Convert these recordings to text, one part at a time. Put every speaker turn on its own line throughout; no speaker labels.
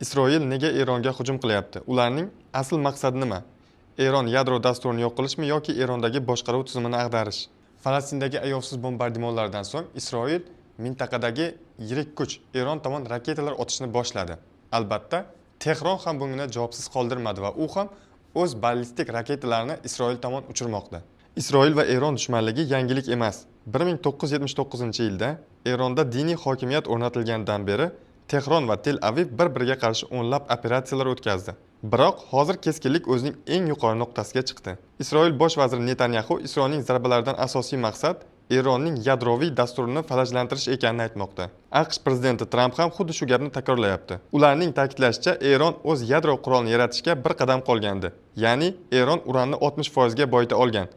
Isroil nega Eronga hujum qilyapti? Ularning asl maqsadi nima? Eron yadro dasturini yo'q qilishmi yoki Erondagi boshqaruv tizimini ag'darish? Falastindagi ayovsiz bombardimonlardan so'ng Isroil mintaqadagi yirik kuch Eron tomon raketalar otishni boshladi. Albatta, Tehron ham bunga javobsiz qoldirmadi va u ham o'z ballistik raketalarini Isroil tomon uchirmoqda. Isroil va Eron dushmanligi yangilik emas. 1979-yilda Eronda diniy hokimiyat o'rnatilgandan beri Tehron va Tel Aviv bir-biriga qarshi o'nlab operatsiyalar o'tkazdi. Biroq hozir keskinlik o'zining eng yuqori nuqtasiga chiqdi. Isroil bosh vaziri Netanyahu Isroilning zarbalaridan asosiy maqsad Eronning yadroviy dasturini falajlantirish ekanini aytmoqda. AQSh prezidenti Tramp ham xuddi shu gapni takrorlayapti. Ularning ta'kidlashicha, Eron o'z yadro qurolini yaratishga bir qadam qolgandi. Ya'ni Eron uranni 60% ga boyita olgan.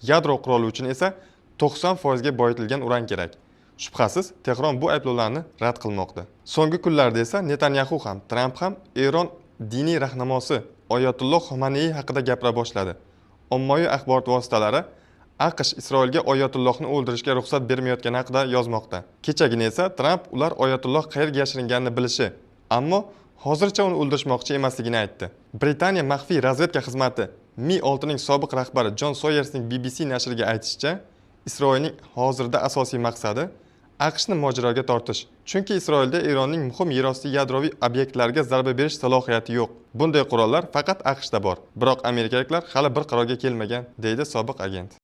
Yadro quroli uchun esa 90% ga boyitilgan uran kerak. Shubhasiz, Tehron bu ayblovlarni rad qilmoqda. So'nggi kunlarda esa Netanyahu ham, Tramp ham Eron diniy rahnamosi Oyatulloh Xomaneiy haqida gapira boshladi. Ommaviy axborot vositalari AQSh Isroilga Oyatullohni o'ldirishga ruxsat bermayotgani haqida yozmoqda. Kechagina esa Tramp ular Oyatulloh qayerga yashiringanini bilishi, ammo hozircha uni o'ldirishmoqchi emasligini aytdi. Britaniya maxfiy razvedka xizmati Mi-6 ning sobiq rahbari Jon Soyersning BBC nashriga aytishicha, Isroilning hozirda asosiy maqsadi AQShni mojaroga tortish. Chunki Isroilda Eronning muhim yerosti yadroviy obyektlariga zarba berish salohiyati yo'q. Bunday qurollar faqat AQShda bor. Biroq amerikaliklar hali bir qarorga kelmagan, deydi sobiq agent.